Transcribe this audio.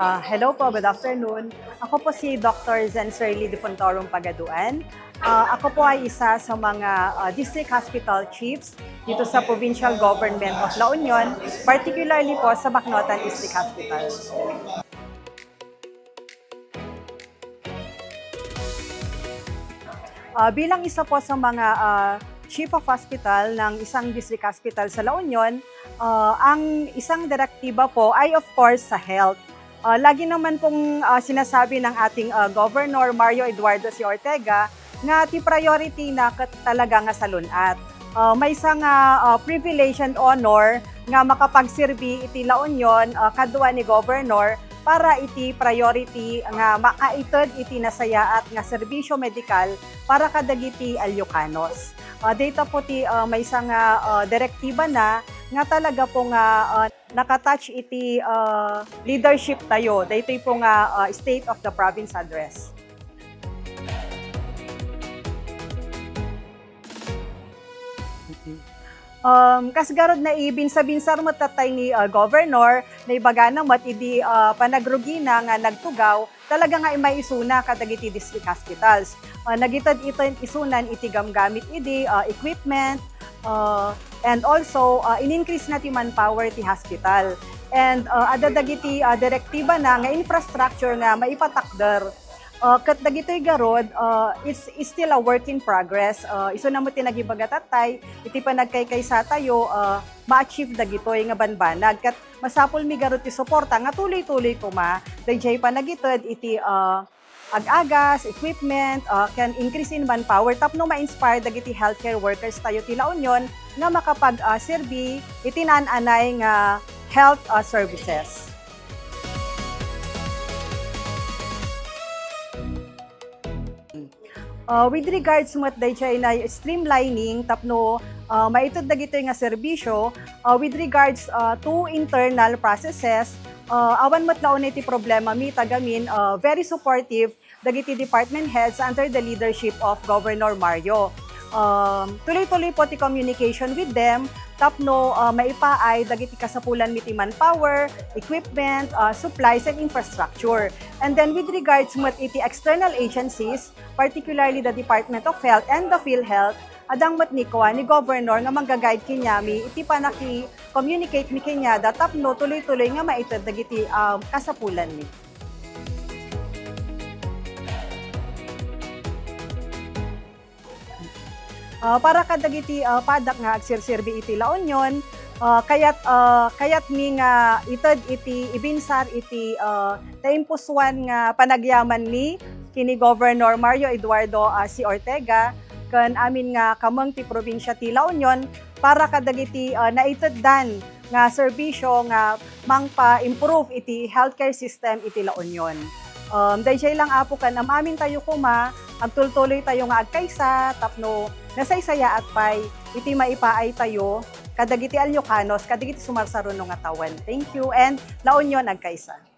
Hello po, good afternoon. Ako po si Dr. Zenserly de Fontorum Pagaduan. Ako po ay isa sa mga district hospital chiefs dito sa Provincial Government of La Union, particularly po sa Bacnotan District Hospital. Bilang isa po sa mga chief of hospital ng isang district hospital sa La Union, ang isang direktiba po ay of course sa health. Lagi naman pong sinasabi ng ating Governor Mario Eduardo C. Ortega nga ti priority na talaga nga sa lunat. May isang privilege and honor nga makapagserbi iti La Union kadwa ni Governor para iti priority nga makaited iti nasayaat nga serbisyo medikal para kadagiti Ilocos. Data po ti may isang direktiba na nga talaga po nga nakatouch iti leadership tayo. Dito po nga State of the Province Address. Kasgarod na ibinsa-binsar mo tatay ni Governor na ibaga na mat idi panagrugi na nga nagtugaw talaga nga may isuna kadagiti district hospitals. Nagitad ito isunan iti gamgamit idi equipment and also in-increase na ti manpower ti hospital. And adadagiti direktiba na nga infrastructure nga maipatakder. Kat dagitoy garod, it's still a work in progress. Iso na mo tinagibagatay, iti pa nagkaykaysa tayo, ma-achieve dagitoy nga banbanag. Kat masapol mi garod ti suporta, nga tuloy-tuloy kuma, dayjay pa nagitod iti ag-agas, equipment, can increase in manpower, tapno ma-inspire dagiti healthcare workers tayo ti La Union nga makapag-serbi iti nananay nga health services. With regards mo at dayjay na streamlining tapno maitod dagitoy nga serbisyo with regards to internal processes awan mo't laon iti problema mi tagamin very supportive dagiti department heads under the leadership of Governor Mario. Tuloy-tuloy po ti communication with them tapno maipaay dagiti kasapulan miti manpower, equipment, supplies and infrastructure. And then with regards mo iti external agencies, particularly the Department of Health and the PhilHealth, adang matnikwa ni Governor nga mangga-guide kinyami iti panaki-communicate mi kinya da tapno tuloy-tuloy nga maitad dagiti kasapulan mi. Para kadagiti padak nga agsirsirbi iti La Union, kayat mi nga ited iti ibinsar iti taimpuswan nga panagyaman ni kini Governor Mario Eduardo C. Ortega ken amin nga kameng ti probinsya ti La Union para kadagiti naiteddan nga serbisyo nga mangpa-improve iti healthcare system iti La Union. Dayjay lang apo kan amin tayo kuma agtultuloy tayo nga agkaysa tapno nasaysaya at pay iti maipaay tayo kadagiti Ilocos kadagiti sumarsaruno nga tawan. Thank you and La Union agkaysa.